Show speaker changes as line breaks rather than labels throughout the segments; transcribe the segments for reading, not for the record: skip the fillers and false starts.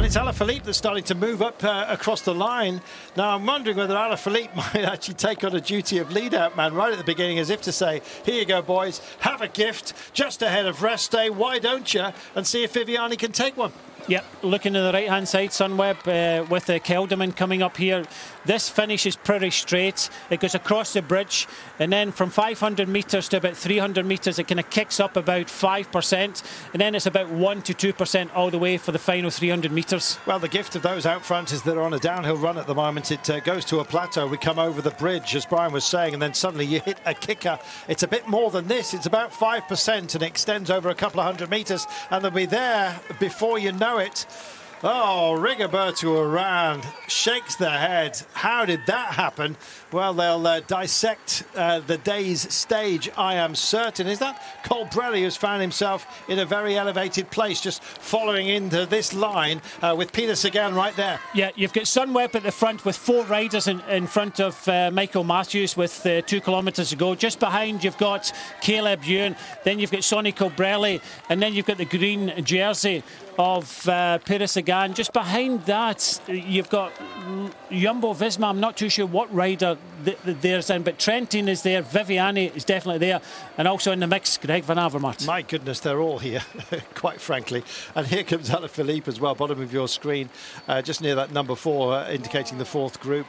it's Alaphilippe that's starting to move up across the line. Now, I'm wondering whether Alaphilippe might actually take on a duty of lead-out man right at the beginning, as if to say, here you go, boys, have a gift just ahead of rest day. Why don't you? And see if Viviani can take one.
Yep, looking to the right-hand side, Sunweb, with Kelderman coming up here. This finish is pretty straight. It goes across the bridge, and then from 500 metres to about 300 metres, it kind of kicks up about 5%, and then it's about 1 to 2% all the way for the final 300 metres.
Well, the gift of those out front is they're on a downhill run at the moment. It goes to a plateau. We come over the bridge, as Brian was saying, and then suddenly you hit a kicker. It's a bit more than this. It's about 5% and extends over a couple of hundred metres, and they'll be there before you know it. Oh, Rigoberto Urán shakes their head. How did that happen? Well, they'll dissect the day's stage, I am certain. Is that Colbrelli, who's found himself in a very elevated place, just following into this line with Peter Sagan right there?
Yeah, you've got Sunweb at the front with 4 riders in front of Michael Matthews with 2 kilometres to go. Just behind, you've got Caleb Ewan. Then you've got Sonny Colbrelli. And then you've got the green jersey of Peter Sagan. Just behind that, you've got Jumbo-Visma. I'm not too sure what rider there's in, but Trentin is there, Viviani is definitely there, and also in the mix, Greg Van Avermaet.
My goodness, they're all here, quite frankly. And here comes Alaphilippe as well, bottom of your screen, just near that number 4, indicating the 4th group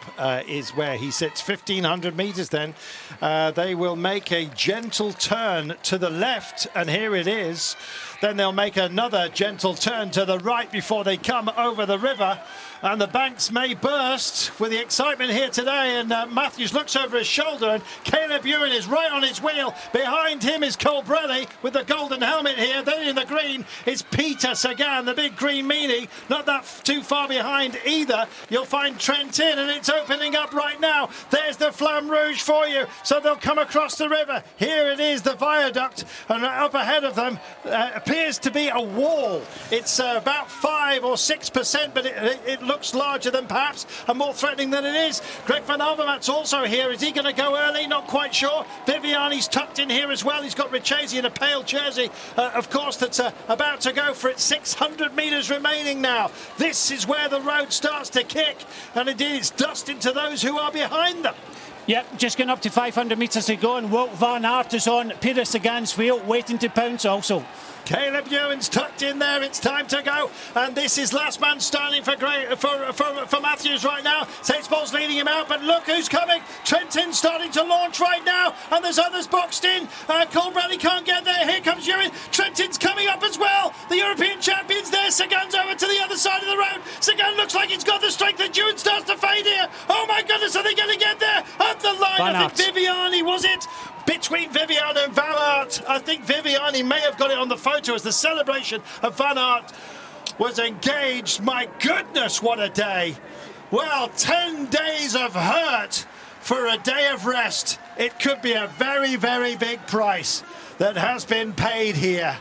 is where he sits. 1,500 metres then. They will make a gentle turn to the left, and here it is. Then they'll make another gentle turn to the right before they come over the river. And the banks may burst with the excitement here today. And Matthews looks over his shoulder, and Caleb Ewan is right on his wheel. Behind him is Colbrelli with the golden helmet here. Then in the green is Peter Sagan, the big green meanie. Not that too far behind either. You'll find Trentin, and it's opening up right now. There's the Flamme Rouge for you. So they'll come across the river. Here it is, the viaduct. And up ahead of them appears to be a wall. It's about 5 or 6%, but it looks larger than perhaps and more threatening than it is. Greg Van Avermaet's also here. Is he going to go early? Not quite sure. Viviani's tucked in here as well. He's got Richesi in a pale jersey, of course, that's about to go for it. 600 metres remaining now. This is where the road starts to kick, and indeed it's dust into those who are behind them.
Yep, just going up to 500 metres to go, and Wout van Aert is on Peter Sagan's wheel, waiting to pounce also.
Caleb Ewan's tucked in there. It's time to go, and this is last man standing for Matthews right now. Saints-Ball's leading him out, but look who's coming. Trentin's starting to launch right now, and there's others boxed in. Colbrelli can't get there. Here comes Ewan. Trentin's coming up as well. The European champion's there. Sagan's over to the other side of the road. Sagan looks like he's got the strength, and Ewan starts to fade here. Oh my goodness, are they going to get there? At the line, I think Viviani, was it? Between Viviani and Van Aert. I think Viviani may have got it on the photo as the celebration of Van Aert was engaged. My goodness, what a day. Well, 10 days of hurt for a day of rest. It could be a very, very big price that has been paid here.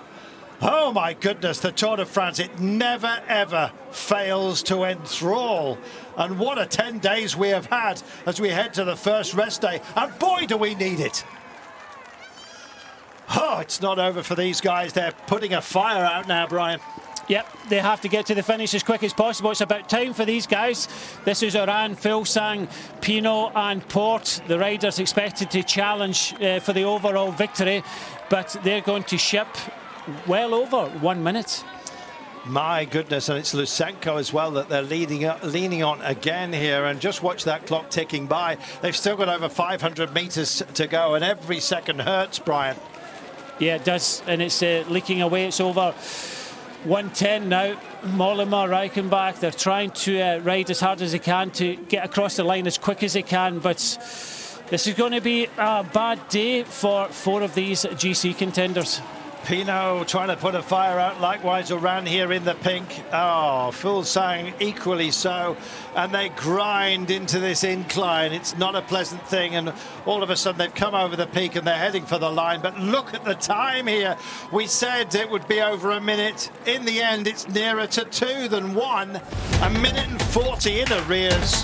Oh my goodness, the Tour de France, it never ever fails to enthrall. And what a 10 days we have had as we head to the first rest day. And boy, do we need it. Oh, it's not over for these guys. They're putting a fire out now, Brian.
Yep, they have to get to the finish as quick as possible. It's about time for these guys. This is Urán, Fuglsang, Pinot and Porte. The riders expected to challenge for the overall victory, but they're going to ship well over 1 minute.
My goodness, and it's Lutsenko as well that they're leaning on again here. And just watch that clock ticking by. They've still got over 500 metres to go, and every second hurts, Brian.
Yeah, it does, and it's leaking away. It's over 110 now. Mollema, Reichenbach, they're trying to ride as hard as they can to get across the line as quick as they can, but this is going to be a bad day for 4 of these GC contenders.
Pinot trying to put a fire out, likewise Urán here in the pink. Oh, Fuglsang equally so, and they grind into this incline. It's not a pleasant thing, and all of a sudden they've come over the peak and they're heading for the line. But look at the time here. We said it would be over a minute. In the end, it's nearer to 2 than 1. 1 minute and 40 in arrears.